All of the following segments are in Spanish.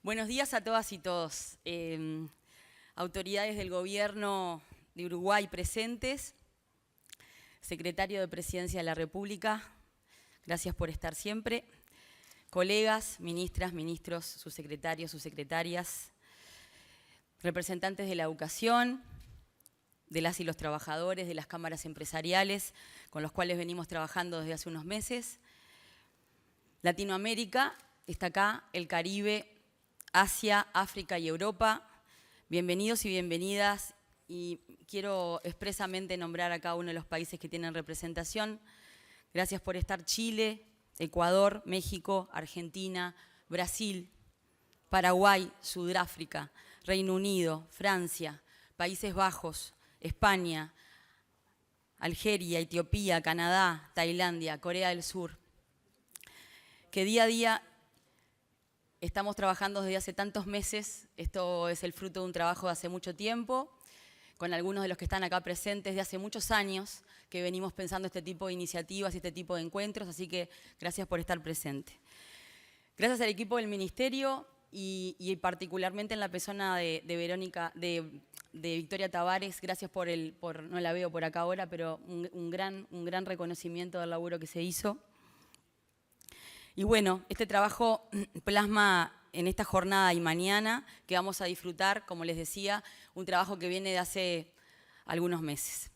Buenos días a todas y todos. Autoridades del Gobierno de Uruguay presentes, Secretario de Presidencia de la República, gracias por estar siempre. Colegas, ministras, ministros, subsecretarios, subsecretarias, representantes de la educación, de las y los trabajadores, de las cámaras empresariales, con los cuales venimos trabajando desde hace unos meses. Latinoamérica, está acá, el Caribe, Asia, África y Europa. Bienvenidos y bienvenidas. Y quiero expresamente nombrar a cada uno de los países que tienen representación. Gracias por estar Chile, Ecuador, México, Argentina, Brasil, Paraguay, Sudáfrica, Reino Unido, Francia, Países Bajos, España, Algeria, Etiopía, Canadá, Tailandia, Corea del Sur. Que día a día estamos trabajando desde hace tantos meses. Esto es el fruto de un trabajo de hace mucho tiempo, con algunos de los que están acá presentes de hace muchos años, que venimos pensando este tipo de iniciativas y este tipo de encuentros, así que gracias por estar presente. Gracias al equipo del Ministerio y particularmente en la persona de Victoria Tavares, gracias no la veo por acá ahora, pero un gran reconocimiento del laburo que se hizo. Y bueno, este trabajo plasma en esta jornada y mañana que vamos a disfrutar, como les decía, un trabajo que viene de hace algunos meses.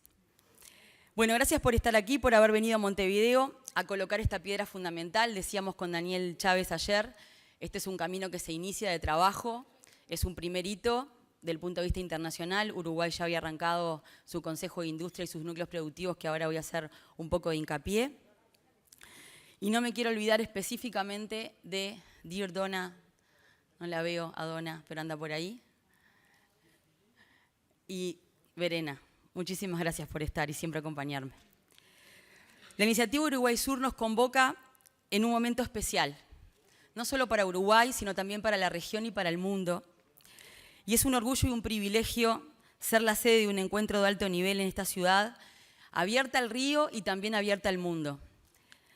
Bueno, gracias por estar aquí, por haber venido a Montevideo a colocar esta piedra fundamental. Decíamos con Daniel Chávez ayer, este es un camino que se inicia de trabajo, es un primer hito del punto de vista internacional. Uruguay ya había arrancado su Consejo de Industria y sus núcleos productivos, que ahora voy a hacer un poco de hincapié. Y no me quiero olvidar específicamente de Dear Donna, no la veo a Donna, pero anda por ahí. Y Verena, muchísimas gracias por estar y siempre acompañarme. La iniciativa Uruguay Sur nos convoca en un momento especial, no solo para Uruguay, sino también para la región y para el mundo. Y es un orgullo y un privilegio ser la sede de un encuentro de alto nivel en esta ciudad, abierta al río y también abierta al mundo,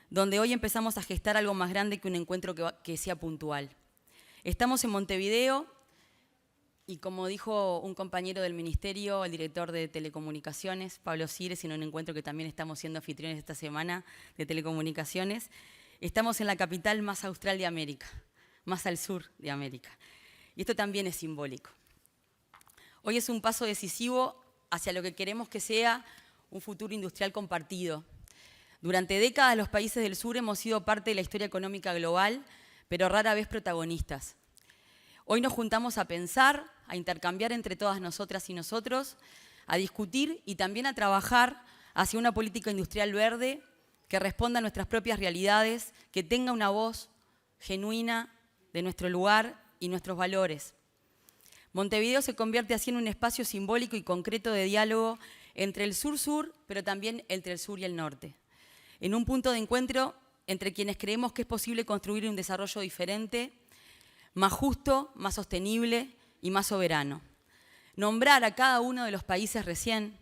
donde hoy empezamos a gestar algo más grande que un encuentro que sea puntual. Estamos en Montevideo y, como dijo un compañero del Ministerio, el director de Telecomunicaciones, Pablo Cires, en un encuentro que también estamos siendo anfitriones esta semana de Telecomunicaciones, estamos en la capital más austral de América, más al sur de América. Y esto también es simbólico. Hoy es un paso decisivo hacia lo que queremos que sea un futuro industrial compartido. Durante décadas los países del sur hemos sido parte de la historia económica global, pero rara vez protagonistas. Hoy nos juntamos a pensar, a intercambiar entre todas nosotras y nosotros, a discutir y también a trabajar hacia una política industrial verde que responda a nuestras propias realidades, que tenga una voz genuina de nuestro lugar y nuestros valores. Montevideo se convierte así en un espacio simbólico y concreto de diálogo entre el sur-sur, pero también entre el sur y el norte. En un punto de encuentro entre quienes creemos que es posible construir un desarrollo diferente, más justo, más sostenible y más soberano. Nombrar a cada uno de los países recién,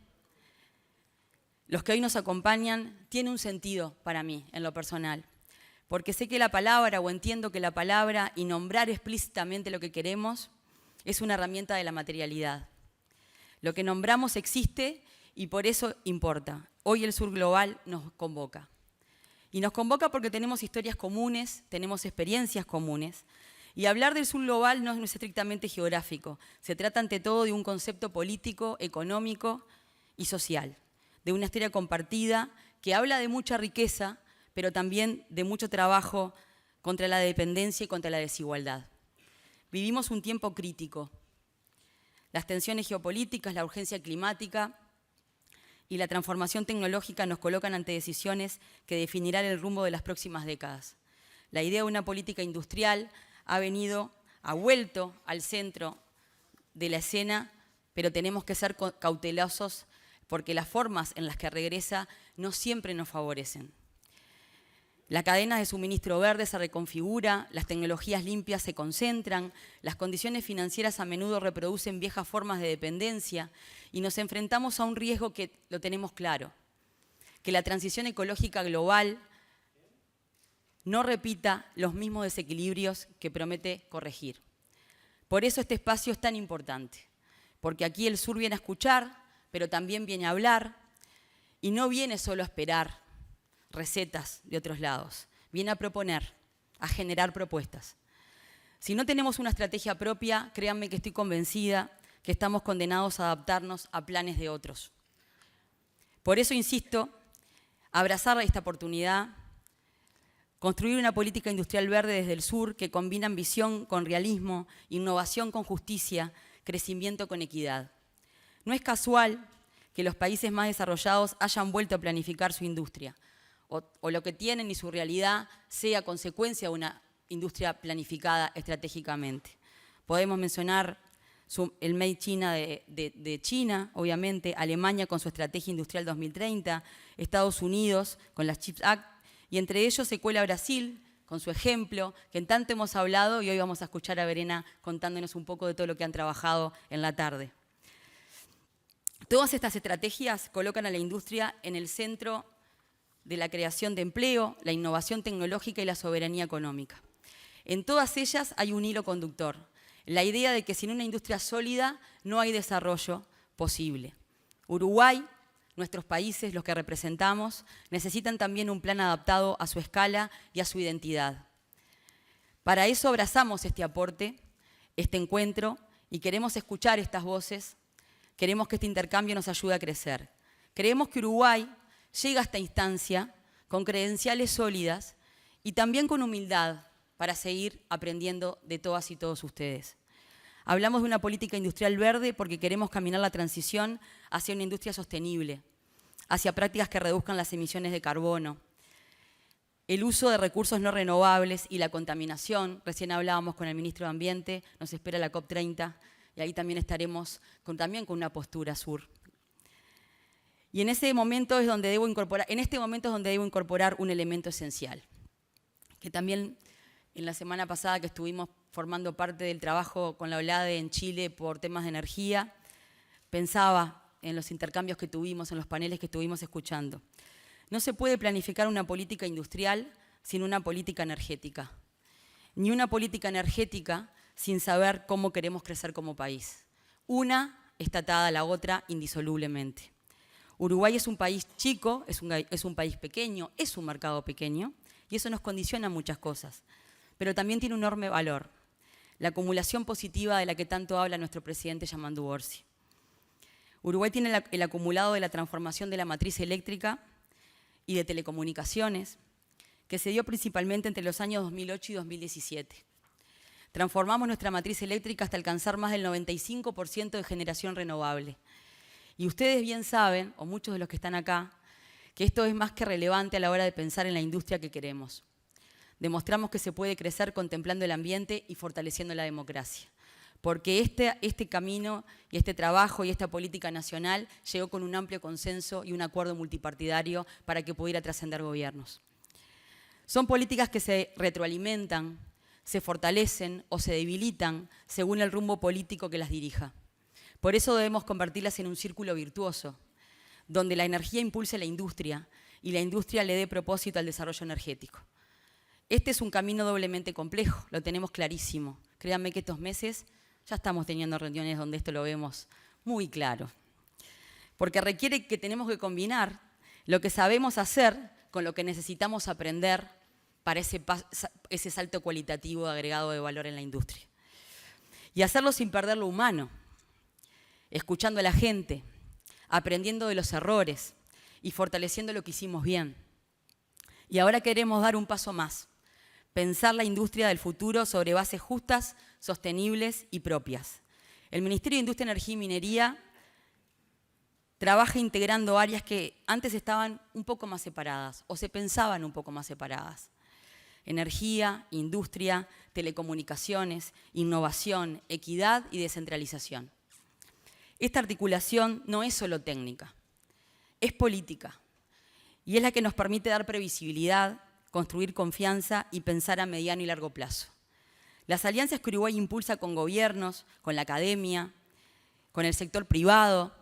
los que hoy nos acompañan, tiene un sentido para mí, en lo personal, porque sé que la palabra, o entiendo que la palabra, y nombrar explícitamente lo que queremos, es una herramienta de la materialidad. Lo que nombramos existe y por eso importa. Hoy el sur global nos convoca. Y nos convoca porque tenemos historias comunes, tenemos experiencias comunes. Y hablar del sur global no es estrictamente geográfico. Se trata ante todo de un concepto político, económico y social. De una historia compartida que habla de mucha riqueza, pero también de mucho trabajo contra la dependencia y contra la desigualdad. Vivimos un tiempo crítico. Las tensiones geopolíticas, la urgencia climática y la transformación tecnológica nos colocan ante decisiones que definirán el rumbo de las próximas décadas. La idea de una política industrial ha vuelto al centro de la escena, pero tenemos que ser cautelosos porque las formas en las que regresa no siempre nos favorecen. La cadena de suministro verde se reconfigura, las tecnologías limpias se concentran, las condiciones financieras a menudo reproducen viejas formas de dependencia y nos enfrentamos a un riesgo que lo tenemos claro, que la transición ecológica global no repita los mismos desequilibrios que promete corregir. Por eso este espacio es tan importante, porque aquí el sur viene a escuchar, pero también viene a hablar, y no viene solo a esperar recetas de otros lados, viene a proponer, a generar propuestas. Si no tenemos una estrategia propia, créanme que estoy convencida que estamos condenados a adaptarnos a planes de otros. Por eso insisto, abrazar esta oportunidad, construir una política industrial verde desde el sur que combina ambición con realismo, innovación con justicia, crecimiento con equidad. No es casual que los países más desarrollados hayan vuelto a planificar su industria, o lo que tienen y su realidad sea consecuencia de una industria planificada estratégicamente. Podemos mencionar el Made China de China, obviamente, Alemania con su Estrategia Industrial 2030, Estados Unidos con las CHIPS Act, y entre ellos se cuela Brasil con su ejemplo, que en tanto hemos hablado, y hoy vamos a escuchar a Verena contándonos un poco de todo lo que han trabajado en la tarde. Todas estas estrategias colocan a la industria en el centro de la creación de empleo, la innovación tecnológica y la soberanía económica. En todas ellas hay un hilo conductor, la idea de que sin una industria sólida no hay desarrollo posible. Uruguay, nuestros países, los que representamos, necesitan también un plan adaptado a su escala y a su identidad. Para eso abrazamos este aporte, este encuentro, y queremos escuchar estas voces, queremos que este intercambio nos ayude a crecer. Creemos que Uruguay llega a esta instancia con credenciales sólidas y también con humildad para seguir aprendiendo de todas y todos ustedes. Hablamos de una política industrial verde porque queremos caminar la transición hacia una industria sostenible, hacia prácticas que reduzcan las emisiones de carbono, el uso de recursos no renovables y la contaminación. Recién hablábamos con el ministro de Ambiente, nos espera la COP30 y ahí también estaremos con una postura sur. Y en este momento es donde debo incorporar un elemento esencial, que también en la semana pasada que estuvimos formando parte del trabajo con la OLADE en Chile por temas de energía, pensaba en los intercambios que tuvimos, en los paneles que estuvimos escuchando. No se puede planificar una política industrial sin una política energética, ni una política energética sin saber cómo queremos crecer como país. Una está atada a la otra indisolublemente. Uruguay es un país chico, es un país pequeño, es un mercado pequeño, y eso nos condiciona muchas cosas. Pero también tiene un enorme valor, la acumulación positiva de la que tanto habla nuestro presidente Yamandu Orsi. Uruguay tiene el acumulado de la transformación de la matriz eléctrica y de telecomunicaciones, que se dio principalmente entre los años 2008 y 2017. Transformamos nuestra matriz eléctrica hasta alcanzar más del 95% de generación renovable. Y ustedes bien saben, o muchos de los que están acá, que esto es más que relevante a la hora de pensar en la industria que queremos. Demostramos que se puede crecer contemplando el ambiente y fortaleciendo la democracia. Porque este camino y este trabajo y esta política nacional llegó con un amplio consenso y un acuerdo multipartidario para que pudiera trascender gobiernos. Son políticas que se retroalimentan, se fortalecen o se debilitan según el rumbo político que las dirija. Por eso debemos convertirlas en un círculo virtuoso, donde la energía impulse la industria y la industria le dé propósito al desarrollo energético. Este es un camino doblemente complejo, lo tenemos clarísimo. Créanme que estos meses ya estamos teniendo reuniones donde esto lo vemos muy claro. Porque requiere que tenemos que combinar lo que sabemos hacer con lo que necesitamos aprender para ese salto cualitativo agregado de valor en la industria. Y hacerlo sin perder lo humano, escuchando a la gente, aprendiendo de los errores y fortaleciendo lo que hicimos bien. Y ahora queremos dar un paso más, pensar la industria del futuro sobre bases justas, sostenibles y propias. El Ministerio de Industria, Energía y Minería trabaja integrando áreas que antes estaban un poco más separadas o se pensaban un poco más separadas. Energía, industria, telecomunicaciones, innovación, equidad y descentralización. Esta articulación no es solo técnica, es política y es la que nos permite dar previsibilidad, construir confianza y pensar a mediano y largo plazo. Las alianzas que Uruguay impulsa con gobiernos, con la academia, con el sector privado,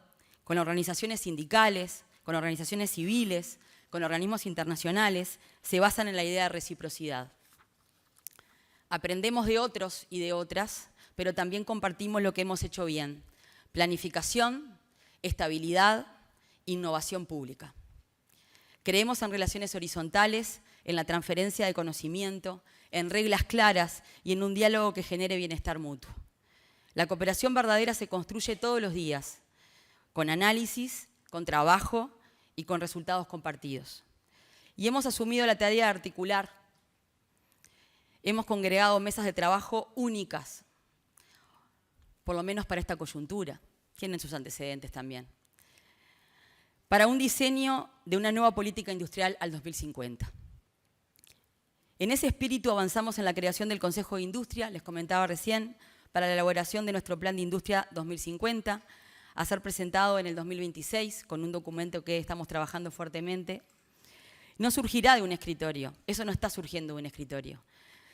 con organizaciones sindicales, con organizaciones civiles, con organismos internacionales, se basan en la idea de reciprocidad. Aprendemos de otros y de otras pero también compartimos lo que hemos hecho bien: planificación, estabilidad, innovación pública. Creemos en relaciones horizontales, en la transferencia de conocimiento, en reglas claras y en un diálogo que genere bienestar mutuo. La cooperación verdadera se construye todos los días, con análisis, con trabajo y con resultados compartidos. Y hemos asumido la tarea de articular. Hemos congregado mesas de trabajo únicas, por lo menos para esta coyuntura. Tienen sus antecedentes también. Para un diseño de una nueva política industrial al 2050. En ese espíritu avanzamos en la creación del Consejo de Industria, les comentaba recién, para la elaboración de nuestro Plan de Industria 2050, a ser presentado en el 2026 con un documento que estamos trabajando fuertemente. No surgirá de un escritorio, eso no está surgiendo de un escritorio,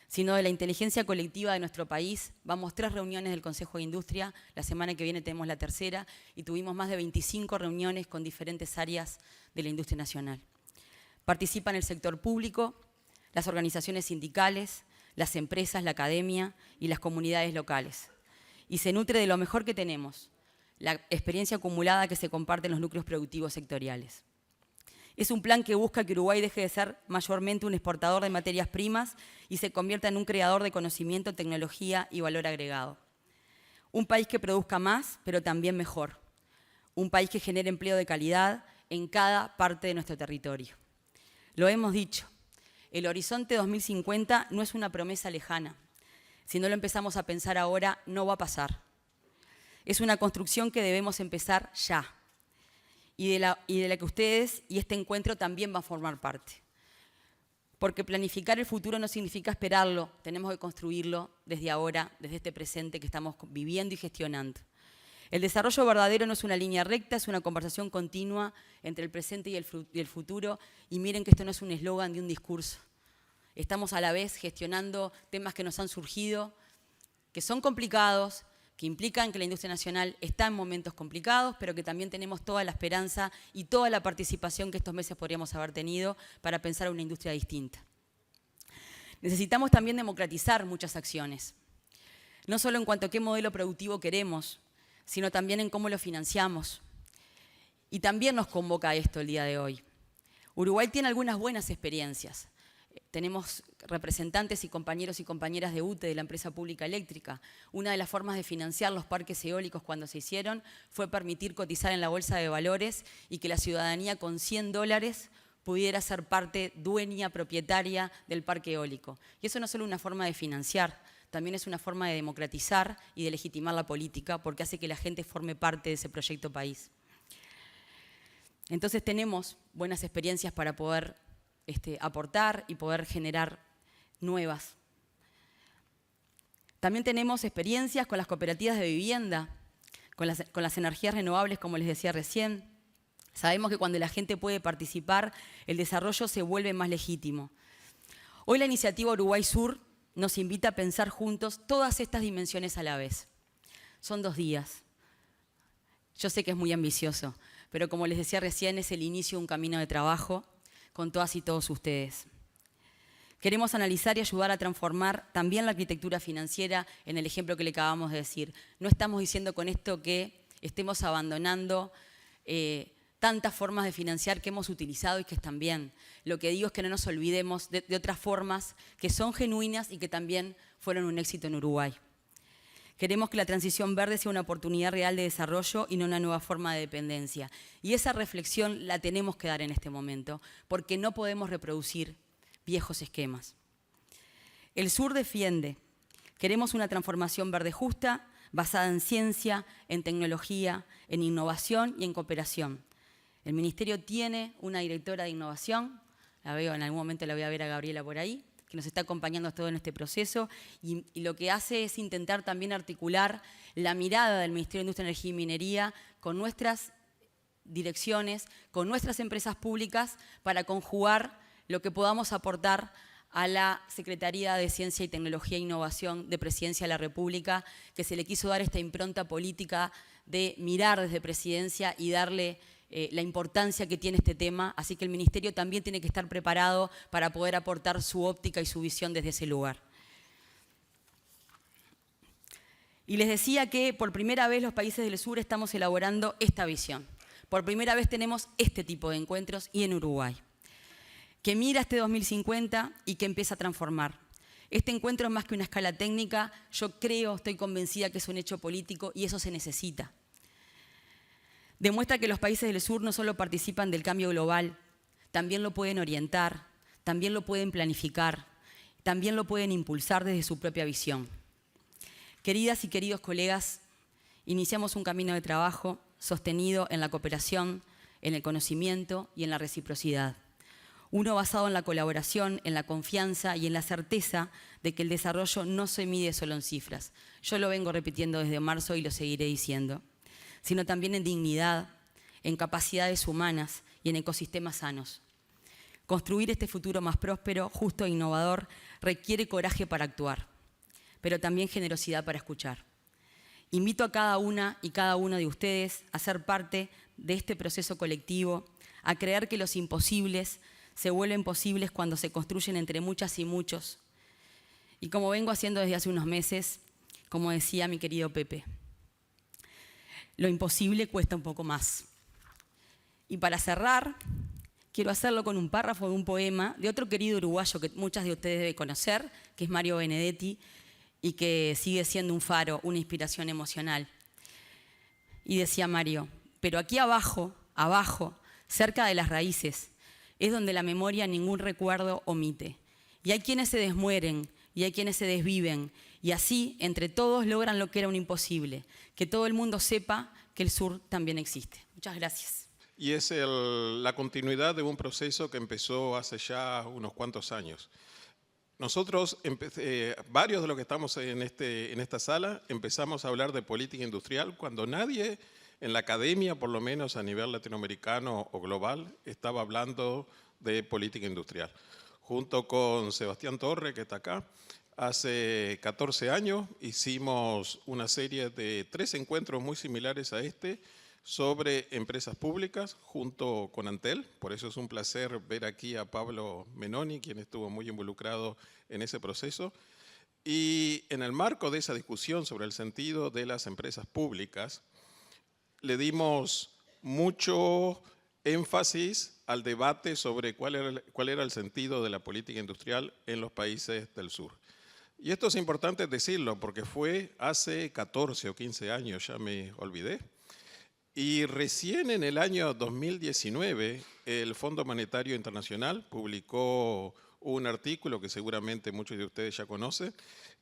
sino de la inteligencia colectiva de nuestro país. Vamos 3 reuniones del Consejo de Industria, la semana que viene tenemos la tercera, y tuvimos más de 25 reuniones con diferentes áreas de la industria nacional. Participan el sector público, las organizaciones sindicales, las empresas, la academia y las comunidades locales. Y se nutre de lo mejor que tenemos, la experiencia acumulada que se comparte en los núcleos productivos sectoriales. Es un plan que busca que Uruguay deje de ser mayormente un exportador de materias primas y se convierta en un creador de conocimiento, tecnología y valor agregado. Un país que produzca más, pero también mejor. Un país que genere empleo de calidad en cada parte de nuestro territorio. Lo hemos dicho, el horizonte 2050 no es una promesa lejana. Si no lo empezamos a pensar ahora, no va a pasar. Es una construcción que debemos empezar ya. Y de la que ustedes y este encuentro también van a formar parte. Porque planificar el futuro no significa esperarlo, tenemos que construirlo desde ahora, desde este presente que estamos viviendo y gestionando. El desarrollo verdadero no es una línea recta, es una conversación continua entre el presente y el futuro. Y miren que esto no es un eslogan de un discurso. Estamos a la vez gestionando temas que nos han surgido, que son complicados, que implican que la industria nacional está en momentos complicados, pero que también tenemos toda la esperanza y toda la participación que estos meses podríamos haber tenido para pensar una industria distinta. Necesitamos también democratizar muchas acciones, no solo en cuanto a qué modelo productivo queremos, sino también en cómo lo financiamos. Y también nos convoca esto el día de hoy. Uruguay tiene algunas buenas experiencias. Tenemos representantes y compañeros y compañeras de UTE, de la empresa pública eléctrica. Una de las formas de financiar los parques eólicos cuando se hicieron fue permitir cotizar en la bolsa de valores y que la ciudadanía con $100 pudiera ser parte dueña, propietaria del parque eólico. Y eso no es solo una forma de financiar, también es una forma de democratizar y de legitimar la política porque hace que la gente forme parte de ese proyecto país. Entonces tenemos buenas experiencias para poder aportar y poder generar nuevas. También tenemos experiencias con las cooperativas de vivienda, con las energías renovables, como les decía recién. Sabemos que cuando la gente puede participar, el desarrollo se vuelve más legítimo. Hoy la iniciativa Uruguay Sur nos invita a pensar juntos todas estas dimensiones a la vez. Son 2 días. Yo sé que es muy ambicioso, pero como les decía recién, es el inicio de un camino de trabajo con todas y todos ustedes. Queremos analizar y ayudar a transformar también la arquitectura financiera en el ejemplo que le acabamos de decir. No estamos diciendo con esto que estemos abandonando tantas formas de financiar que hemos utilizado y que están bien. Lo que digo es que no nos olvidemos de otras formas que son genuinas y que también fueron un éxito en Uruguay. Queremos que la transición verde sea una oportunidad real de desarrollo y no una nueva forma de dependencia. Y esa reflexión la tenemos que dar en este momento, porque no podemos reproducir viejos esquemas. El Sur defiende, queremos una transformación verde justa, basada en ciencia, en tecnología, en innovación y en cooperación. El Ministerio tiene una directora de innovación, la veo, en algún momento la voy a ver a Gabriela por ahí, que nos está acompañando todo en este proceso y lo que hace es intentar también articular la mirada del Ministerio de Industria, Energía y Minería con nuestras direcciones, con nuestras empresas públicas para conjugar lo que podamos aportar a la Secretaría de Ciencia y Tecnología e Innovación de Presidencia de la República, que se le quiso dar esta impronta política de mirar desde Presidencia y darle la importancia que tiene este tema, así que el Ministerio también tiene que estar preparado para poder aportar su óptica y su visión desde ese lugar. Y les decía que por primera vez los países del sur estamos elaborando esta visión. Por primera vez tenemos este tipo de encuentros y en Uruguay, que mira este 2050 y que empieza a transformar. Este encuentro es más que una escala técnica, yo creo, estoy convencida que es un hecho político y eso se necesita. Demuestra que los países del sur no solo participan del cambio global, también lo pueden orientar, también lo pueden planificar, también lo pueden impulsar desde su propia visión. Queridas y queridos colegas, iniciamos un camino de trabajo sostenido en la cooperación, en el conocimiento y en la reciprocidad. Uno basado en la colaboración, en la confianza y en la certeza de que el desarrollo no se mide solo en cifras. Yo lo vengo repitiendo desde marzo y lo seguiré diciendo, sino también en dignidad, en capacidades humanas y en ecosistemas sanos. Construir este futuro más próspero, justo e innovador requiere coraje para actuar, pero también generosidad para escuchar. Invito a cada una y cada uno de ustedes a ser parte de este proceso colectivo, a creer que los imposibles se vuelven posibles cuando se construyen entre muchas y muchos. Y como vengo haciendo desde hace unos meses, como decía mi querido Pepe, lo imposible cuesta un poco más. Y para cerrar, quiero hacerlo con un párrafo de un poema de otro querido uruguayo que muchas de ustedes deben conocer, que es Mario Benedetti, y que sigue siendo un faro, una inspiración emocional. Y decía Mario, pero aquí abajo, cerca de las raíces, es donde la memoria ningún recuerdo omite. Y hay quienes se desmueren, y hay quienes se desviven, y así, entre todos, logran lo que era un imposible, que todo el mundo sepa que el sur también existe. Muchas gracias. Y es la continuidad de un proceso que empezó hace ya unos cuantos años. Nosotros, varios de los que estamos en esta sala, empezamos a hablar de política industrial cuando nadie en la academia, por lo menos a nivel latinoamericano o global, estaba hablando de política industrial. Junto con Sebastián Torre, que está acá, hace 14 años hicimos una serie de 3 encuentros muy similares a este sobre empresas públicas junto con Antel. Por eso es un placer ver aquí a Pablo Menoni, quien estuvo muy involucrado en ese proceso. Y en el marco de esa discusión sobre el sentido de las empresas públicas, le dimos mucho énfasis al debate sobre cuál era el sentido de la política industrial en los países del sur. Y esto es importante decirlo porque fue hace 14 o 15 años, ya me olvidé. Y recién en el año 2019, el Fondo Monetario Internacional publicó un artículo que seguramente muchos de ustedes ya conocen,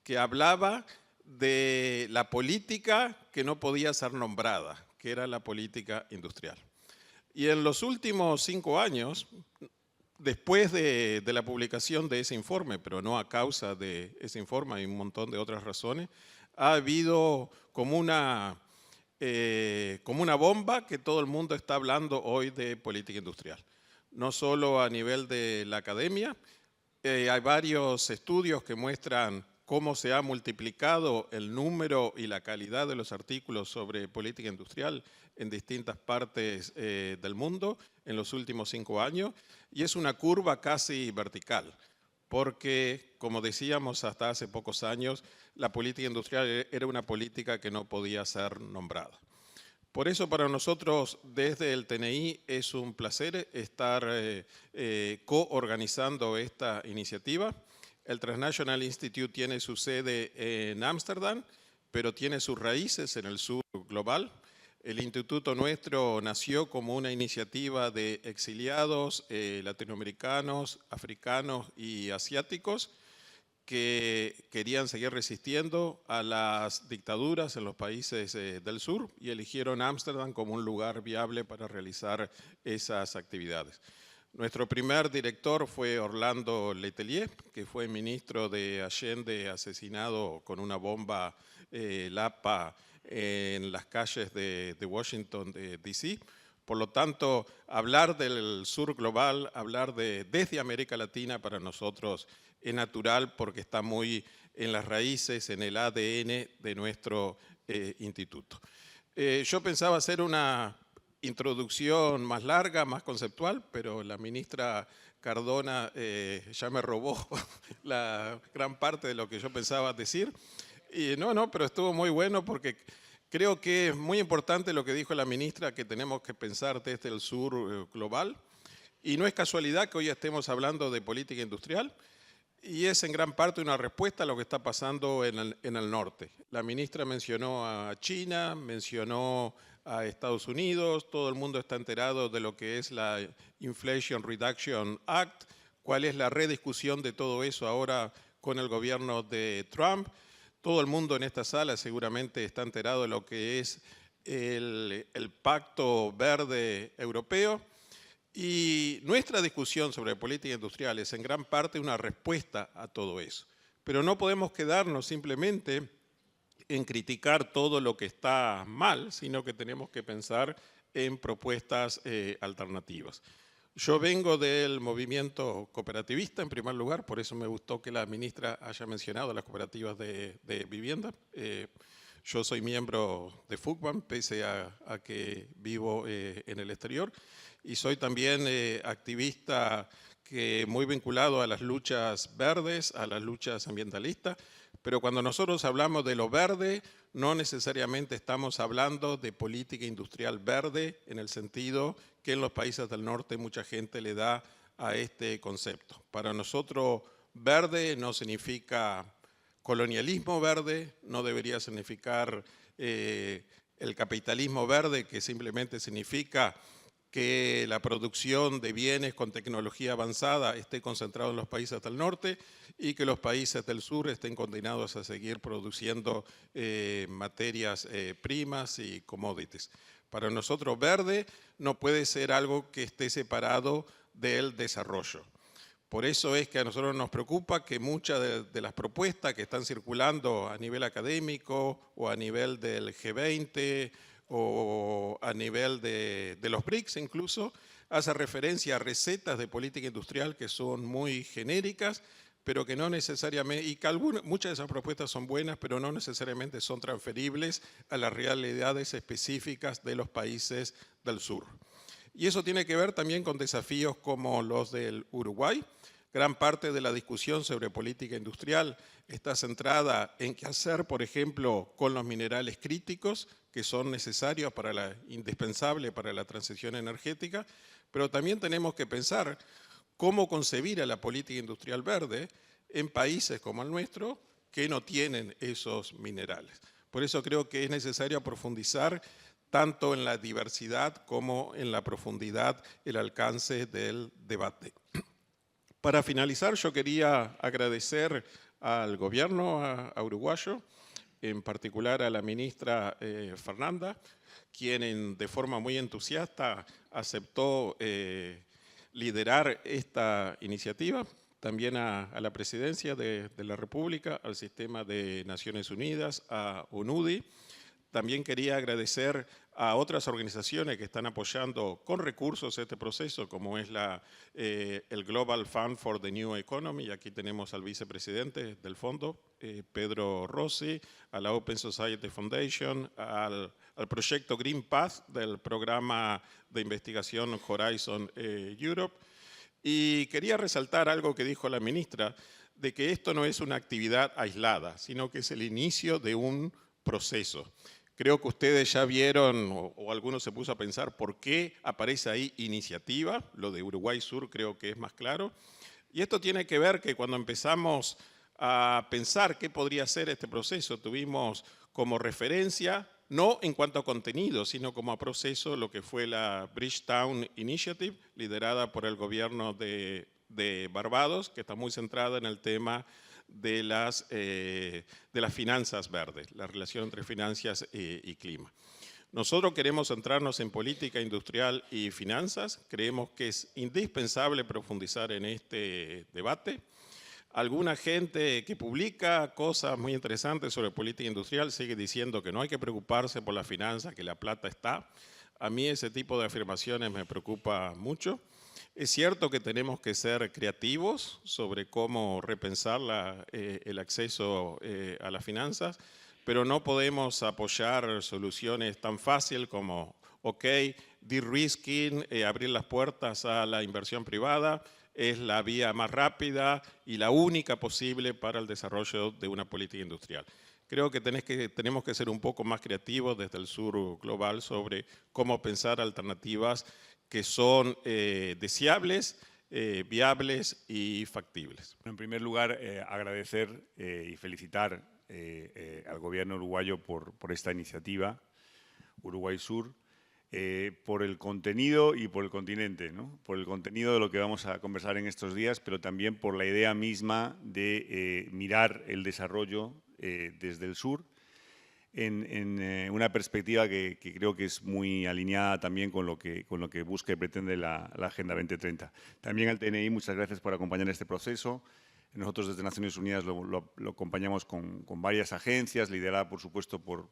que hablaba de la política que no podía ser nombrada, que era la política industrial. Y en los últimos 5 años, después de la publicación de ese informe, pero no a causa de ese informe, hay un montón de otras razones, ha habido como una bomba que todo el mundo está hablando hoy de política industrial. No solo a nivel de la academia, hay varios estudios que muestran cómo se ha multiplicado el número y la calidad de los artículos sobre política industrial en distintas partes del mundo en los últimos 5 años, y es una curva casi vertical, porque, como decíamos hasta hace pocos años, la política industrial era una política que no podía ser nombrada. Por eso para nosotros desde el TNI es un placer estar coorganizando esta iniciativa. El Transnational Institute tiene su sede en Ámsterdam, pero tiene sus raíces en el sur global. El instituto nuestro nació como una iniciativa de exiliados latinoamericanos, africanos y asiáticos que querían seguir resistiendo a las dictaduras en los países del sur y eligieron Ámsterdam como un lugar viable para realizar esas actividades. Nuestro primer director fue Orlando Letelier, que fue ministro de Allende asesinado con una bomba Lapa en las calles de Washington, D.C. Por lo tanto, hablar del sur global, hablar desde América Latina para nosotros es natural porque está muy en las raíces, en el ADN de nuestro instituto. Yo pensaba hacer una introducción más larga, más conceptual, pero la ministra Cardona ya me robó la gran parte de lo que yo pensaba decir. Y no, pero estuvo muy bueno porque creo que es muy importante lo que dijo la ministra, que tenemos que pensar desde el sur global. Y no es casualidad que hoy estemos hablando de política industrial y es en gran parte una respuesta a lo que está pasando en el norte. La ministra mencionó a China, mencionó a Estados Unidos, todo el mundo está enterado de lo que es la Inflation Reduction Act, cuál es la rediscusión de todo eso ahora con el gobierno de Trump. Todo el mundo en esta sala seguramente está enterado de lo que es el Pacto Verde Europeo. Y nuestra discusión sobre política industrial es en gran parte una respuesta a todo eso. Pero no podemos quedarnos simplemente en criticar todo lo que está mal, sino que tenemos que pensar en propuestas alternativas. Yo vengo del movimiento cooperativista, en primer lugar, por eso me gustó que la ministra haya mencionado las cooperativas de vivienda. Yo soy miembro de FUCBAM, pese a que vivo en el exterior, y soy también activista muy vinculado a las luchas verdes, a las luchas ambientalistas, pero cuando nosotros hablamos de lo verde, no necesariamente estamos hablando de política industrial verde en el sentido que en los países del norte mucha gente le da a este concepto. Para nosotros verde no significa colonialismo verde, no debería significar el capitalismo verde, que simplemente significa que la producción de bienes con tecnología avanzada esté concentrada en los países del norte y que los países del sur estén condenados a seguir produciendo materias primas y commodities. Para nosotros verde no puede ser algo que esté separado del desarrollo. Por eso es que a nosotros nos preocupa que muchas de las propuestas que están circulando a nivel académico o a nivel del G20 o a nivel de los BRICS incluso, hace referencia a recetas de política industrial que son muy genéricas, pero que no necesariamente, y que muchas de esas propuestas son buenas, pero no necesariamente son transferibles a las realidades específicas de los países del sur. Y eso tiene que ver también con desafíos como los del Uruguay. Gran parte de la discusión sobre política industrial está centrada en qué hacer, por ejemplo, con los minerales críticos que son necesarios indispensables para la transición energética, pero también tenemos que pensar cómo concebir a la política industrial verde en países como el nuestro que no tienen esos minerales. Por eso creo que es necesario profundizar tanto en la diversidad como en la profundidad, el alcance del debate. Para finalizar, yo quería agradecer al gobierno uruguayo, en particular a la ministra Fernanda, quien de forma muy entusiasta aceptó liderar esta iniciativa, también a la presidencia de la República, al sistema de Naciones Unidas, a UNUDI. También quería agradecer a otras organizaciones que están apoyando con recursos este proceso, como es el Global Fund for the New Economy, y aquí tenemos al vicepresidente del fondo, Pedro Rossi, a la Open Society Foundation, al proyecto Green Path del programa de investigación Horizon Europe. Y quería resaltar algo que dijo la ministra, de que esto no es una actividad aislada, sino que es el inicio de un proceso. Creo que ustedes ya vieron, o algunos se puso a pensar, por qué aparece ahí iniciativa. Lo de Uruguay Sur creo que es más claro. Y esto tiene que ver que cuando empezamos a pensar qué podría ser este proceso, tuvimos como referencia, no en cuanto a contenido, sino como a proceso, lo que fue la Bridgetown Initiative, liderada por el gobierno de Barbados, que está muy centrada en el tema de las finanzas verdes, la relación entre finanzas y clima. Nosotros queremos centrarnos en política industrial y finanzas. Creemos que es indispensable profundizar en este debate. Alguna gente que publica cosas muy interesantes sobre política industrial sigue diciendo que no hay que preocuparse por la finanza, que la plata está. A mí ese tipo de afirmaciones me preocupa mucho. Es cierto que tenemos que ser creativos sobre cómo repensar el acceso a las finanzas, pero no podemos apoyar soluciones tan fáciles como, ok, de-risking, abrir las puertas a la inversión privada, es la vía más rápida y la única posible para el desarrollo de una política industrial. creo que tenemos que ser un poco más creativos desde el sur global sobre cómo pensar alternativas que son deseables, viables y factibles. En primer lugar, agradecer y felicitar al gobierno uruguayo por esta iniciativa, Uruguay Sur, por el contenido y por el continente, ¿no? Por el contenido de lo que vamos a conversar en estos días, pero también por la idea misma de mirar el desarrollo desde el sur en una perspectiva que creo que es muy alineada también con lo que busca y pretende la Agenda 2030. También al TNI, muchas gracias por acompañar este proceso. Nosotros desde Naciones Unidas lo acompañamos con varias agencias, liderada por supuesto por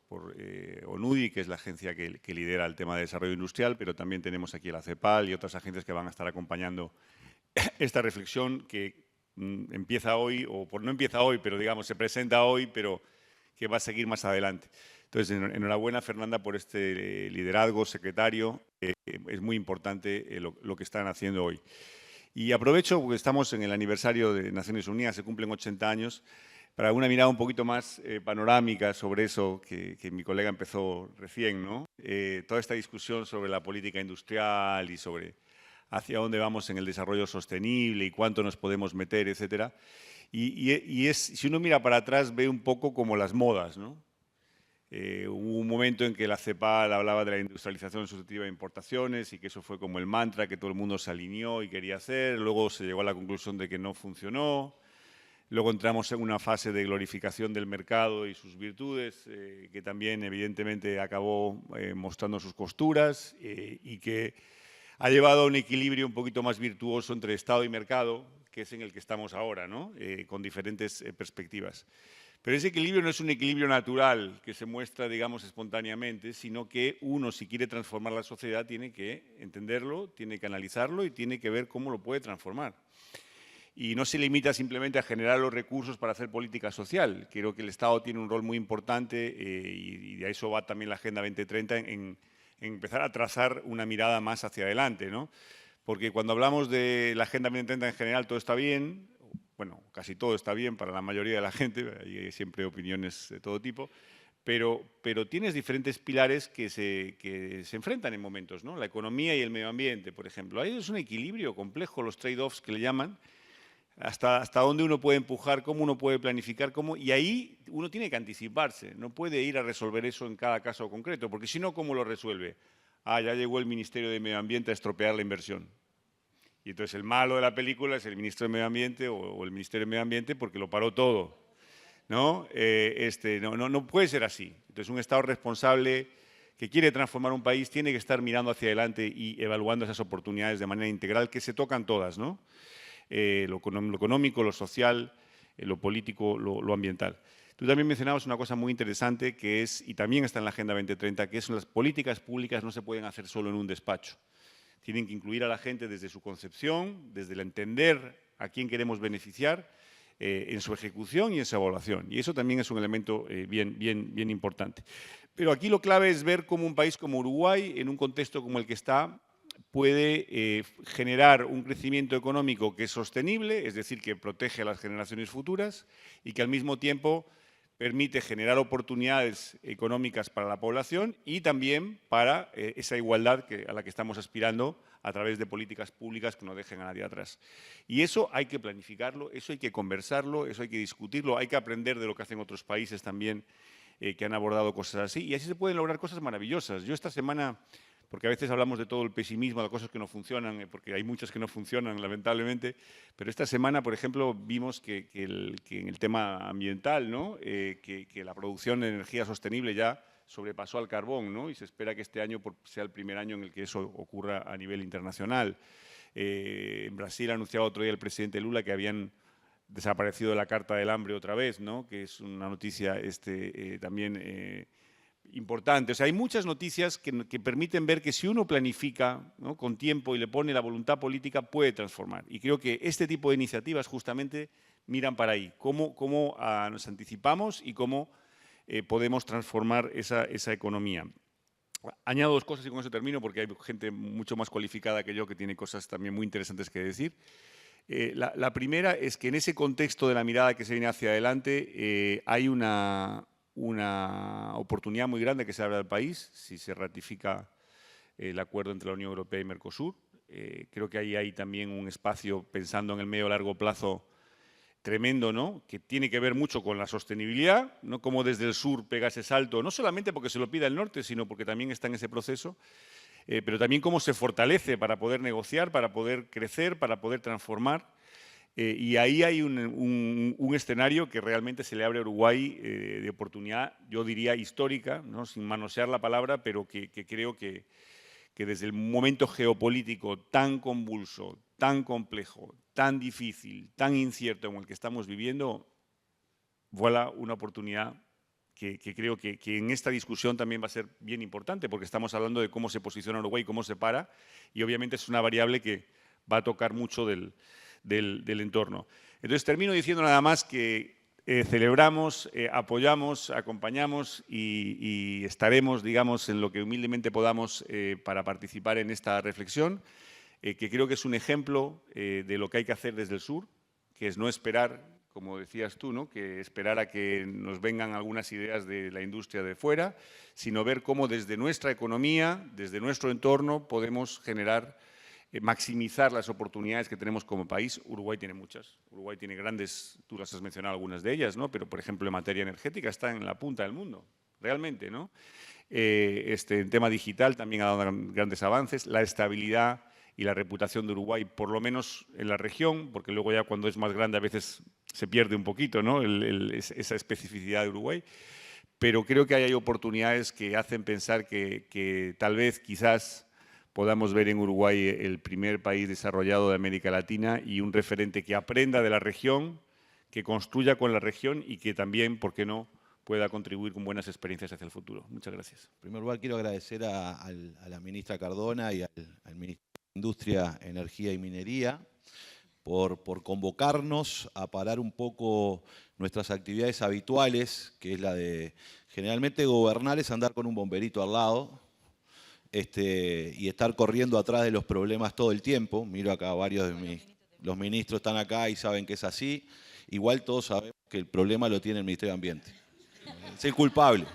ONUDI, que es la agencia que lidera el tema de desarrollo industrial, pero también tenemos aquí la CEPAL y otras agencias que van a estar acompañando esta reflexión que empieza hoy, no empieza hoy, pero digamos se presenta hoy, pero que va a seguir más adelante. Entonces, enhorabuena, Fernanda, por este liderazgo, secretario. Es muy importante lo que están haciendo hoy. Y aprovecho, porque estamos en el aniversario de Naciones Unidas, se cumplen 80 años, para una mirada un poquito más panorámica sobre eso que mi colega empezó recién, ¿no? Toda esta discusión sobre la política industrial y sobre hacia dónde vamos en el desarrollo sostenible y cuánto nos podemos meter, etcétera. Si uno mira para atrás, ve un poco como las modas, ¿no? Hubo un momento en que la CEPAL hablaba de la industrialización sustitutiva de importaciones y que eso fue como el mantra que todo el mundo se alineó y quería hacer. Luego se llegó a la conclusión de que no funcionó. Luego entramos en una fase de glorificación del mercado y sus virtudes, que también evidentemente acabó mostrando sus costuras y que ha llevado a un equilibrio un poquito más virtuoso entre Estado y mercado, que es en el que estamos ahora, ¿no? Con diferentes perspectivas. Pero ese equilibrio no es un equilibrio natural que se muestra, digamos, espontáneamente, sino que uno, si quiere transformar la sociedad, tiene que entenderlo, tiene que analizarlo y tiene que ver cómo lo puede transformar. Y no se limita simplemente a generar los recursos para hacer política social. Creo que el Estado tiene un rol muy importante y de eso va también la Agenda 2030 en empezar a trazar una mirada más hacia adelante, ¿no? Porque cuando hablamos de la Agenda 2030 en general todo está bien, bueno, casi todo está bien para la mayoría de la gente, hay siempre opiniones de todo tipo, pero tienes diferentes pilares que se enfrentan en momentos, ¿no? La economía y el medio ambiente, por ejemplo. Ahí es un equilibrio complejo, los trade-offs que le llaman, hasta dónde uno puede empujar, cómo uno puede planificar, y ahí uno tiene que anticiparse, no puede ir a resolver eso en cada caso concreto, porque si no, ¿cómo lo resuelve? Ah, ya llegó el Ministerio de Medio Ambiente a estropear la inversión. Y entonces el malo de la película es el ministro de Medio Ambiente o el Ministerio de Medio Ambiente porque lo paró todo, ¿no? No puede ser así. Entonces un Estado responsable que quiere transformar un país tiene que estar mirando hacia adelante y evaluando esas oportunidades de manera integral que se tocan todas, ¿no? Lo económico, lo social, lo político, lo ambiental. Tú también mencionabas una cosa muy interesante que es, y también está en la Agenda 2030, que es las políticas públicas no se pueden hacer solo en un despacho. Tienen que incluir a la gente desde su concepción, desde el entender a quién queremos beneficiar, en su ejecución y en su evaluación. Y eso también es un elemento bien importante. Pero aquí lo clave es ver cómo un país como Uruguay, en un contexto como el que está, puede generar un crecimiento económico que es sostenible, es decir, que protege a las generaciones futuras y que al mismo tiempo permite generar oportunidades económicas para la población y también para esa igualdad a la que estamos aspirando a través de políticas públicas que no dejen a nadie atrás. Y eso hay que planificarlo, eso hay que conversarlo, eso hay que discutirlo, hay que aprender de lo que hacen otros países también que han abordado cosas así. Y así se pueden lograr cosas maravillosas. Yo esta semana, porque a veces hablamos de todo el pesimismo, de cosas que no funcionan, porque hay muchas que no funcionan, lamentablemente, pero esta semana, por ejemplo, vimos que en el tema ambiental, ¿no? que la producción de energía sostenible ya sobrepasó al carbón, ¿no? Y se espera que este año sea el primer año en el que eso ocurra a nivel internacional. En Brasil ha anunciado otro día el presidente Lula que habían desaparecido de la Carta del Hambre otra vez, ¿no? Que es una noticia también importante. O sea, hay muchas noticias que permiten ver que si uno planifica, ¿no? con tiempo y le pone la voluntad política, puede transformar. Y creo que este tipo de iniciativas justamente miran para ahí. Cómo nos anticipamos y cómo podemos transformar esa economía. Añado dos cosas y con eso termino porque hay gente mucho más cualificada que yo que tiene cosas también muy interesantes que decir. La primera es que en ese contexto de la mirada que se viene hacia adelante hay una una oportunidad muy grande que se abre al país si se ratifica el acuerdo entre la Unión Europea y Mercosur. Creo que ahí hay también un espacio, pensando en el medio y largo plazo, tremendo, ¿no? Que tiene que ver mucho con la sostenibilidad, ¿no? Cómo desde el sur pega ese salto, no solamente porque se lo pida el norte, sino porque también está en ese proceso, pero también cómo se fortalece para poder negociar, para poder crecer, para poder transformar. Y ahí hay un escenario que realmente se le abre a Uruguay de oportunidad, yo diría histórica, ¿no? Sin manosear la palabra, pero que creo que desde el momento geopolítico tan convulso, tan complejo, tan difícil, tan incierto como el que estamos viviendo, vuela una oportunidad que creo que en esta discusión también va a ser bien importante, porque estamos hablando de cómo se posiciona Uruguay, cómo se para, y obviamente es una variable que va a tocar mucho del entorno. Entonces termino diciendo nada más que celebramos, apoyamos, acompañamos y estaremos, digamos, en lo que humildemente podamos para participar en esta reflexión, que creo que es un ejemplo de lo que hay que hacer desde el sur, que es no esperar, como decías tú, ¿no? Que esperar a que nos vengan algunas ideas de la industria de fuera, sino ver cómo desde nuestra economía, desde nuestro entorno, podemos generar maximizar las oportunidades que tenemos como país. Uruguay tiene muchas. Uruguay tiene grandes, tú las has mencionado algunas de ellas, ¿no? Pero, por ejemplo, en materia energética está en la punta del mundo, realmente, ¿no? En tema digital también ha dado grandes avances. La estabilidad y la reputación de Uruguay, por lo menos en la región, porque luego ya cuando es más grande a veces se pierde un poquito, ¿no? Esa especificidad de Uruguay. Pero creo que hay oportunidades que hacen pensar que tal vez, quizás, podamos ver en Uruguay el primer país desarrollado de América Latina y un referente que aprenda de la región, que construya con la región y que también, ¿por qué no?, pueda contribuir con buenas experiencias hacia el futuro. Muchas gracias. En primer lugar, quiero agradecer a la ministra Cardona y al ministro de Industria, Energía y Minería por convocarnos a parar un poco nuestras actividades habituales, que es la de generalmente gobernar es andar con un bomberito al lado, y estar corriendo atrás de los problemas todo el tiempo. Miro acá varios de los ministros están acá y saben que es así. Igual todos sabemos que el problema lo tiene el Ministerio de Ambiente. Es el culpable.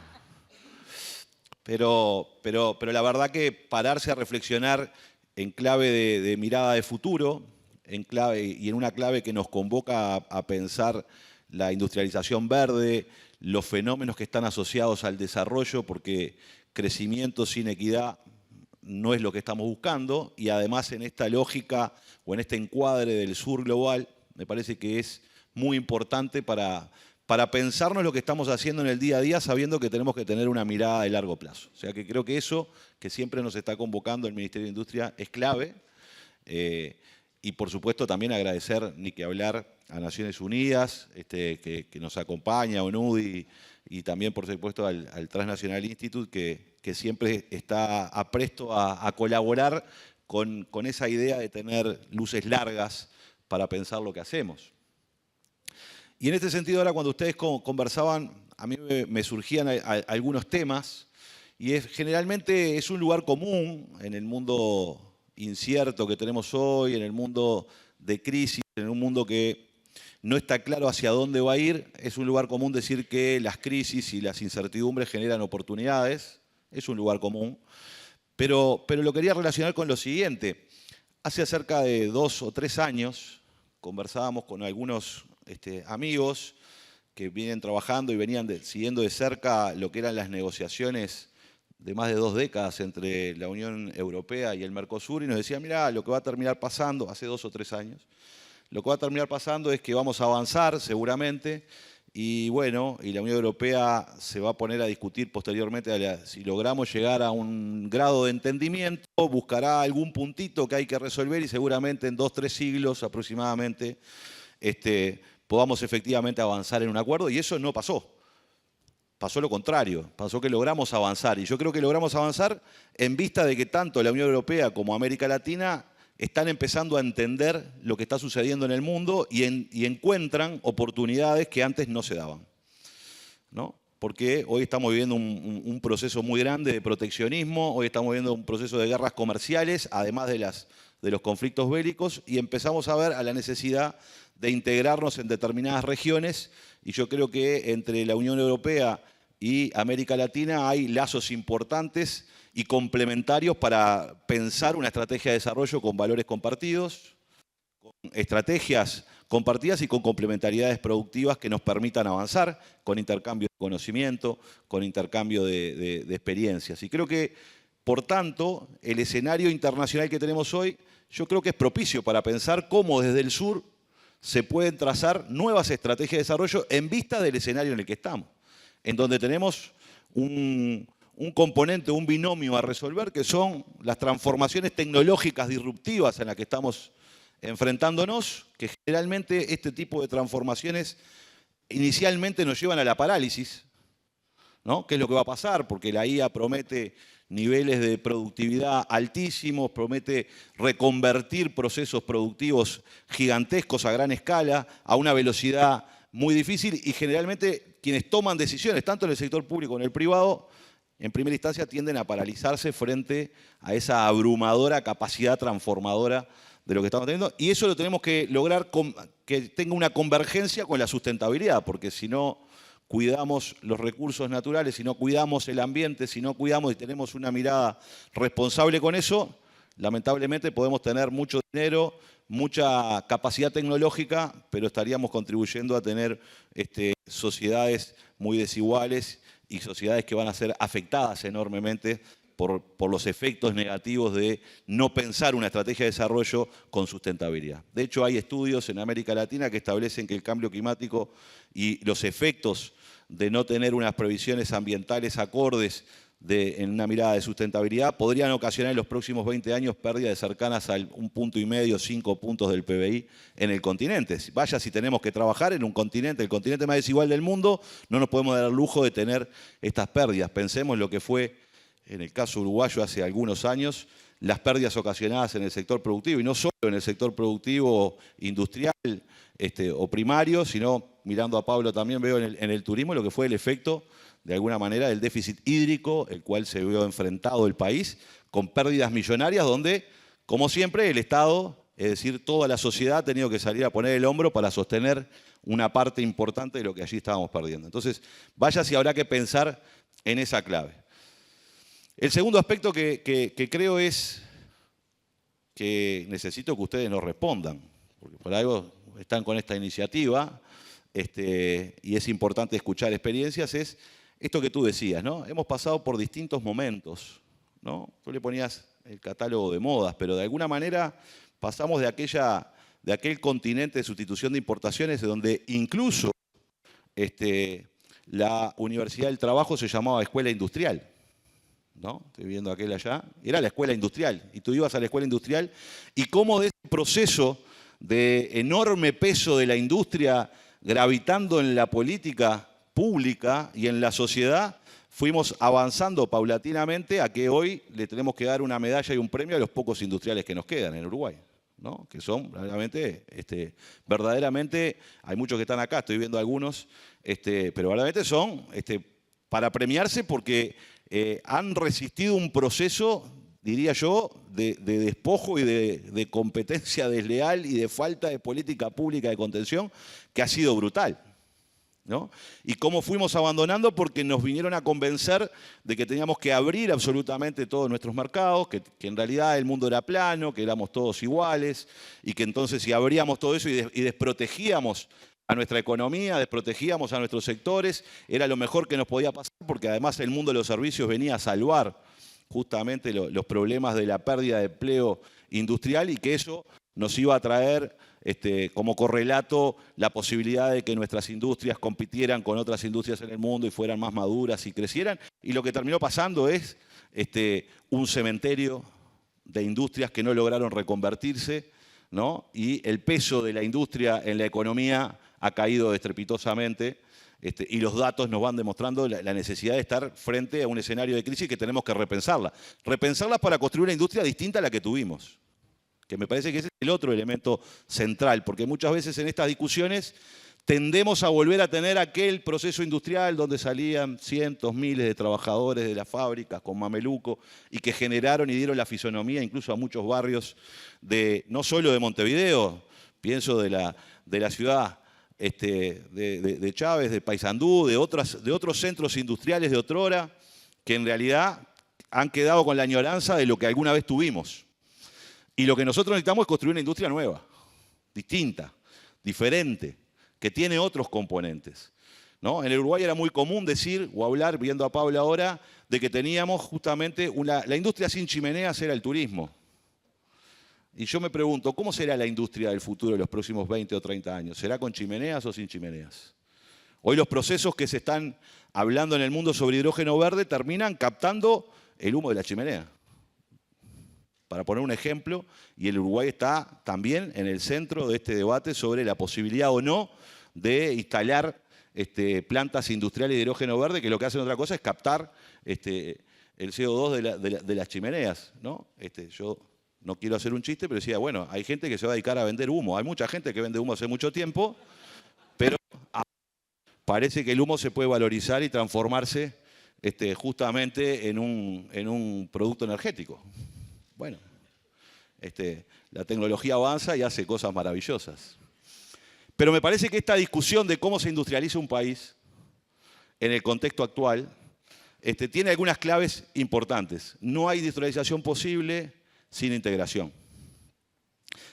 Pero la verdad que pararse a reflexionar en clave de mirada de futuro, y en una clave que nos convoca a pensar la industrialización verde, los fenómenos que están asociados al desarrollo, porque crecimiento sin equidad no es lo que estamos buscando, y además en esta lógica o en este encuadre del sur global, me parece que es muy importante para pensarnos lo que estamos haciendo en el día a día, sabiendo que tenemos que tener una mirada de largo plazo. O sea que creo que eso que siempre nos está convocando el Ministerio de Industria es clave, y por supuesto también agradecer, ni que hablar, a Naciones Unidas, que nos acompaña, a ONUDI, y también, por supuesto, al Transnational Institute, que siempre está apresto a colaborar con esa idea de tener luces largas para pensar lo que hacemos. Y en este sentido, ahora cuando ustedes conversaban, a mí me surgían algunos temas, y generalmente es un lugar común en el mundo incierto que tenemos hoy, en el mundo de crisis, en un mundo que no está claro hacia dónde va a ir. Es un lugar común decir que las crisis y las incertidumbres generan oportunidades. Es un lugar común. Pero lo quería relacionar con lo siguiente. Hace cerca de 2 o 3 años conversábamos con algunos amigos que vienen trabajando y venían siguiendo de cerca lo que eran las negociaciones de más de 2 décadas entre la Unión Europea y el Mercosur, y nos decían, mirá, lo que va a terminar pasando, hace 2 o 3 años, lo que va a terminar pasando es que vamos a avanzar seguramente, y bueno, y la Unión Europea se va a poner a discutir posteriormente si logramos llegar a un grado de entendimiento, buscará algún puntito que hay que resolver y seguramente en 2 o 3 siglos aproximadamente podamos efectivamente avanzar en un acuerdo, y eso no pasó. Pasó lo contrario, pasó que logramos avanzar, y yo creo que logramos avanzar en vista de que tanto la Unión Europea como América Latina están empezando a entender lo que está sucediendo en el mundo y encuentran oportunidades que antes no se daban, ¿no? Porque hoy estamos viviendo un proceso muy grande de proteccionismo, hoy estamos viviendo un proceso de guerras comerciales, además de los conflictos bélicos, y empezamos a ver a la necesidad de integrarnos en determinadas regiones, y yo creo que entre la Unión Europea y América Latina hay lazos importantes y complementarios para pensar una estrategia de desarrollo con valores compartidos, con estrategias compartidas y con complementariedades productivas que nos permitan avanzar, con intercambio de conocimiento, con intercambio de experiencias. Y creo que, por tanto, el escenario internacional que tenemos hoy, yo creo que es propicio para pensar cómo desde el sur se pueden trazar nuevas estrategias de desarrollo en vista del escenario en el que estamos, en donde tenemos un componente, un binomio a resolver, que son las transformaciones tecnológicas disruptivas en las que estamos enfrentándonos, que generalmente este tipo de transformaciones inicialmente nos llevan a la parálisis, ¿no? ¿Qué es lo que va a pasar? Porque la IA promete niveles de productividad altísimos, promete reconvertir procesos productivos gigantescos a gran escala, a una velocidad muy difícil, y generalmente quienes toman decisiones, tanto en el sector público como en el privado, en primera instancia tienden a paralizarse frente a esa abrumadora capacidad transformadora de lo que estamos teniendo, y eso lo tenemos que lograr que tenga una convergencia con la sustentabilidad, porque si no cuidamos los recursos naturales, si no cuidamos el ambiente, si no cuidamos y tenemos una mirada responsable con eso, lamentablemente podemos tener mucho dinero, mucha capacidad tecnológica, pero estaríamos contribuyendo a tener sociedades muy desiguales y sociedades que van a ser afectadas enormemente por los efectos negativos de no pensar una estrategia de desarrollo con sustentabilidad. De hecho, hay estudios en América Latina que establecen que el cambio climático y los efectos de no tener unas previsiones ambientales acordes en una mirada de sustentabilidad podrían ocasionar en los próximos 20 años pérdidas cercanas al 1,5 puntos, 5 puntos del PBI en el continente. Vaya si tenemos que trabajar en un continente, el continente más desigual del mundo, no nos podemos dar el lujo de tener estas pérdidas. Pensemos lo que fue en el caso uruguayo hace algunos años, las pérdidas ocasionadas en el sector productivo, y no solo en el sector productivo industrial o primario, sino, mirando a Pablo también veo en el turismo, lo que fue el efecto, de alguna manera, del déficit hídrico, el cual se vio enfrentado el país, con pérdidas millonarias donde, como siempre, el Estado, es decir, toda la sociedad ha tenido que salir a poner el hombro para sostener una parte importante de lo que allí estábamos perdiendo. Entonces, vaya si habrá que pensar en esa clave. El segundo aspecto que creo es que necesito que ustedes nos respondan, porque por algo están con esta iniciativa y es importante escuchar experiencias, es esto que tú decías, ¿no? Hemos pasado por distintos momentos, ¿no? Tú le ponías el catálogo de modas, pero de alguna manera pasamos de aquel continente de sustitución de importaciones donde incluso la Universidad del Trabajo se llamaba Escuela Industrial, ¿no? Estoy viendo aquel allá, era la escuela industrial, y tú ibas a la escuela industrial, y cómo de ese proceso de enorme peso de la industria gravitando en la política pública y en la sociedad, fuimos avanzando paulatinamente a que hoy le tenemos que dar una medalla y un premio a los pocos industriales que nos quedan en Uruguay, ¿no? Que son verdaderamente, hay muchos que están acá, estoy viendo algunos, pero verdaderamente son para premiarse porque han resistido un proceso, diría yo, de despojo y de competencia desleal y de falta de política pública de contención que ha sido brutal, ¿no? Y cómo fuimos abandonando porque nos vinieron a convencer de que teníamos que abrir absolutamente todos nuestros mercados, que en realidad el mundo era plano, que éramos todos iguales, y que entonces si abríamos todo eso y desprotegíamos a nuestra economía, desprotegíamos a nuestros sectores, era lo mejor que nos podía pasar, porque además el mundo de los servicios venía a salvar justamente los problemas de la pérdida de empleo industrial, y que eso nos iba a traer como correlato la posibilidad de que nuestras industrias compitieran con otras industrias en el mundo y fueran más maduras y crecieran. Y lo que terminó pasando es un cementerio de industrias que no lograron reconvertirse, ¿no? Y el peso de la industria en la economía ha caído estrepitosamente, y los datos nos van demostrando la necesidad de estar frente a un escenario de crisis que tenemos que repensarla. Repensarla para construir una industria distinta a la que tuvimos, que me parece que ese es el otro elemento central, porque muchas veces en estas discusiones tendemos a volver a tener aquel proceso industrial donde salían cientos, miles de trabajadores de las fábricas con mameluco y que generaron y dieron la fisonomía incluso a muchos barrios no solo de Montevideo, pienso de la ciudad de Chávez, de Paysandú, de otros centros industriales de otrora, que en realidad han quedado con la añoranza de lo que alguna vez tuvimos. Y lo que nosotros necesitamos es construir una industria nueva, distinta, diferente, que tiene otros componentes, ¿no? En el Uruguay era muy común decir o hablar, viendo a Pablo ahora, de que teníamos justamente la industria sin chimeneas era el turismo. Y yo me pregunto, ¿cómo será la industria del futuro de los próximos 20 o 30 años? ¿Será con chimeneas o sin chimeneas? Hoy los procesos que se están hablando en el mundo sobre hidrógeno verde terminan captando el humo de la chimenea. Para poner un ejemplo, y el Uruguay está también en el centro de este debate sobre la posibilidad o no de instalar plantas industriales de hidrógeno verde, que lo que hacen otra cosa es captar el CO2 de las chimeneas, ¿no? Yo no quiero hacer un chiste, pero decía, bueno, hay gente que se va a dedicar a vender humo. Hay mucha gente que vende humo hace mucho tiempo, pero parece que el humo se puede valorizar y transformarse justamente en un producto energético. Bueno, la tecnología avanza y hace cosas maravillosas. Pero me parece que esta discusión de cómo se industrializa un país en el contexto actual tiene algunas claves importantes. No hay industrialización posible sin integración.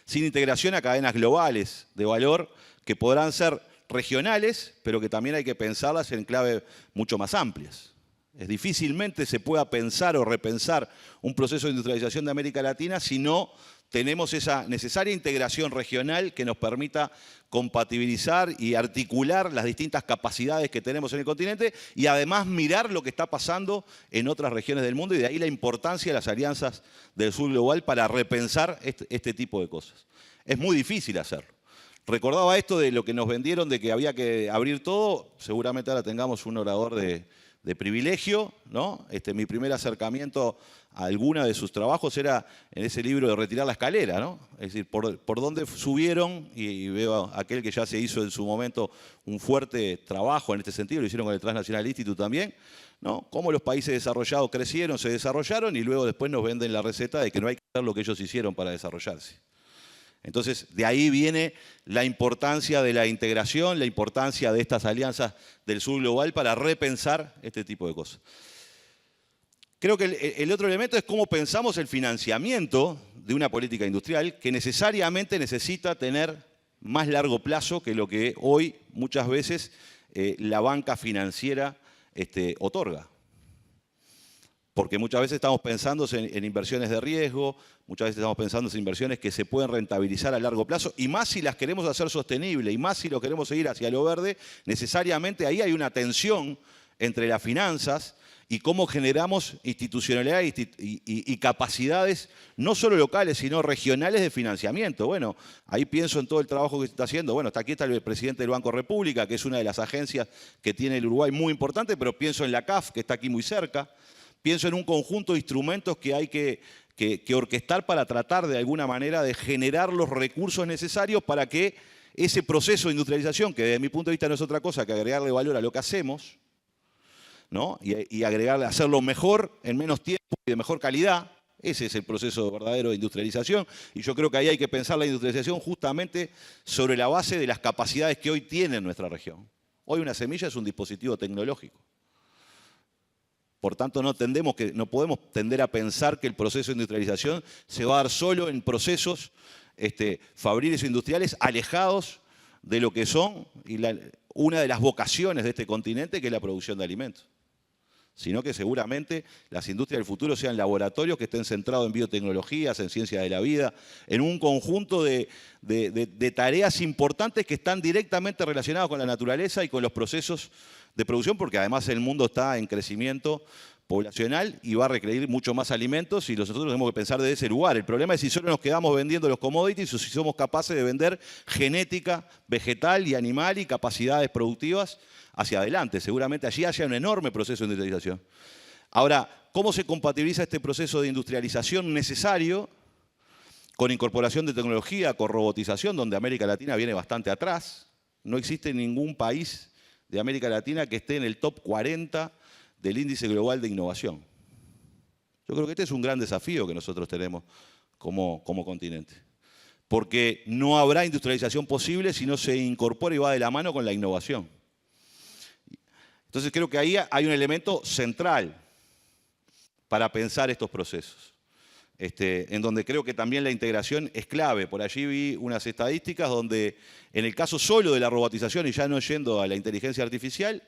Sin integración a cadenas globales de valor que podrán ser regionales, pero que también hay que pensarlas en clave mucho más amplias. Difícilmente se pueda pensar o repensar un proceso de industrialización de América Latina si no tenemos esa necesaria integración regional que nos permita compatibilizar y articular las distintas capacidades que tenemos en el continente y además mirar lo que está pasando en otras regiones del mundo, y de ahí la importancia de las alianzas del sur global para repensar este tipo de cosas. Es muy difícil hacerlo. Recordaba esto de lo que nos vendieron de que había que abrir todo, seguramente ahora tengamos un orador de privilegio, ¿no? Mi primer acercamiento a alguna de sus trabajos era en ese libro de Retirar la escalera, ¿no? Es decir, por dónde subieron, y veo a aquel que ya se hizo en su momento un fuerte trabajo en este sentido, lo hicieron con el Transnational Institute también, ¿no? Cómo los países desarrollados crecieron, se desarrollaron y luego después nos venden la receta de que no hay que hacer lo que ellos hicieron para desarrollarse. Entonces, de ahí viene la importancia de la integración, la importancia de estas alianzas del sur global para repensar este tipo de cosas. Creo que el otro elemento es cómo pensamos el financiamiento de una política industrial que necesariamente necesita tener más largo plazo que lo que hoy muchas veces la banca financiera otorga. Porque muchas veces estamos pensando en inversiones de riesgo, muchas veces estamos pensando en inversiones que se pueden rentabilizar a largo plazo, y más si las queremos hacer sostenibles, y más si lo queremos seguir hacia lo verde, necesariamente ahí hay una tensión entre las finanzas y cómo generamos institucionalidad y capacidades no solo locales, sino regionales de financiamiento. Bueno, ahí pienso en todo el trabajo que se está haciendo. Bueno, aquí está el presidente del Banco República, que es una de las agencias que tiene el Uruguay muy importante, pero pienso en la CAF, que está aquí muy cerca. Pienso en un conjunto de instrumentos que hay que orquestar para tratar de alguna manera de generar los recursos necesarios para que ese proceso de industrialización, que desde mi punto de vista no es otra cosa que agregarle valor a lo que hacemos, ¿no? y hacerlo mejor, en menos tiempo y de mejor calidad, ese es el proceso verdadero de industrialización. Y yo creo que ahí hay que pensar la industrialización justamente sobre la base de las capacidades que hoy tiene nuestra región. Hoy una semilla es un dispositivo tecnológico. Por tanto, no podemos tender a pensar que el proceso de industrialización se va a dar solo en procesos fabriles o industriales alejados de lo que son una de las vocaciones de este continente, que es la producción de alimentos. Sino que seguramente las industrias del futuro sean laboratorios que estén centrados en biotecnologías, en ciencia de la vida, en un conjunto de tareas importantes que están directamente relacionadas con la naturaleza y con los procesos de producción, porque además el mundo está en crecimiento poblacional y va a requerir mucho más alimentos, y nosotros tenemos que pensar desde ese lugar. El problema es si solo nos quedamos vendiendo los commodities o si somos capaces de vender genética vegetal y animal y capacidades productivas hacia adelante. Seguramente allí haya un enorme proceso de industrialización. Ahora, ¿cómo se compatibiliza este proceso de industrialización necesario con incorporación de tecnología, con robotización, donde América Latina viene bastante atrás? No existe ningún país de América Latina que esté en el top 40 del índice global de innovación. Yo creo que este es un gran desafío que nosotros tenemos como continente. porque no habrá industrialización posible si no se incorpora y va de la mano con la innovación. Entonces creo que ahí hay un elemento central para pensar estos procesos, en donde creo que también la integración es clave. Por allí vi unas estadísticas donde en el caso solo de la robotización, y ya no yendo a la inteligencia artificial,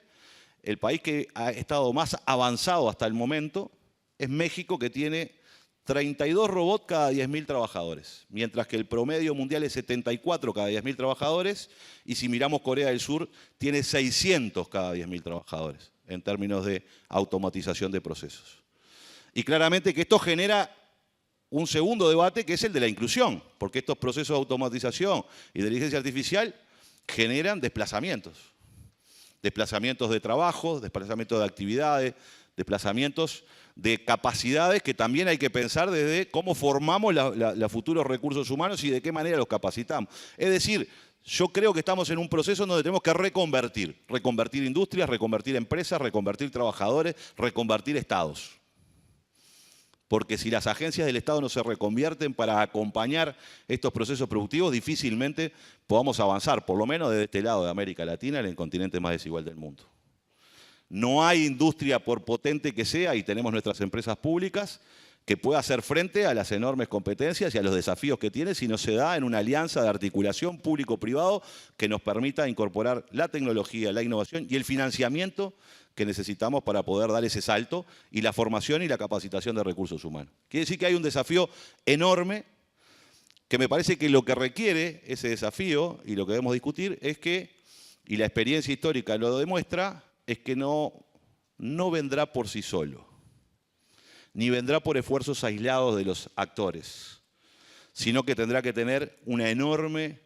el país que ha estado más avanzado hasta el momento es México, que tiene 32 robots cada 10.000 trabajadores, mientras que el promedio mundial es 74 cada 10.000 trabajadores, y si miramos Corea del Sur, tiene 600 cada 10.000 trabajadores en términos de automatización de procesos. Y claramente que esto genera un segundo debate, que es el de la inclusión, porque estos procesos de automatización y de inteligencia artificial generan desplazamientos. Desplazamientos de trabajo, desplazamientos de actividades, desplazamientos de capacidades que también hay que pensar desde cómo formamos los futuros recursos humanos y de qué manera los capacitamos. Es decir, yo creo que estamos en un proceso donde tenemos que reconvertir industrias, reconvertir empresas, reconvertir trabajadores, reconvertir estados. Porque si las agencias del Estado no se reconvierten para acompañar estos procesos productivos, difícilmente podamos avanzar, por lo menos desde este lado de América Latina, en el continente más desigual del mundo. No hay industria, por potente que sea, y tenemos nuestras empresas públicas, que pueda hacer frente a las enormes competencias y a los desafíos que tiene si no se da en una alianza de articulación público-privado que nos permita incorporar la tecnología, la innovación y el financiamiento que necesitamos para poder dar ese salto, y la formación y la capacitación de recursos humanos. Quiere decir que hay un desafío enorme, que me parece que lo que requiere ese desafío y lo que debemos discutir es que, y la experiencia histórica lo demuestra, es que no vendrá por sí solo, ni vendrá por esfuerzos aislados de los actores, sino que tendrá que tener una enorme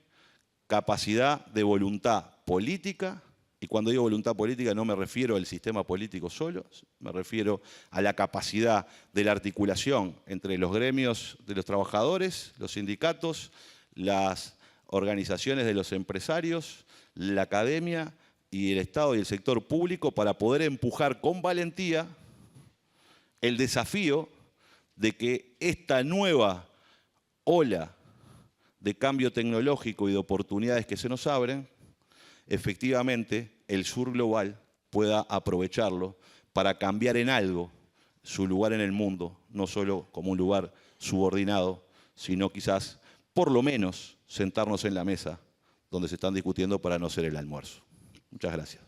capacidad de voluntad política. Y cuando digo voluntad política no me refiero al sistema político solo, me refiero a la capacidad de la articulación entre los gremios de los trabajadores, los sindicatos, las organizaciones de los empresarios, la academia y el Estado y el sector público, para poder empujar con valentía el desafío de que esta nueva ola de cambio tecnológico y de oportunidades que se nos abren, efectivamente el sur global pueda aprovecharlo para cambiar en algo su lugar en el mundo, no solo como un lugar subordinado, sino quizás, por lo menos, sentarnos en la mesa donde se están discutiendo para no ser el almuerzo. Muchas gracias.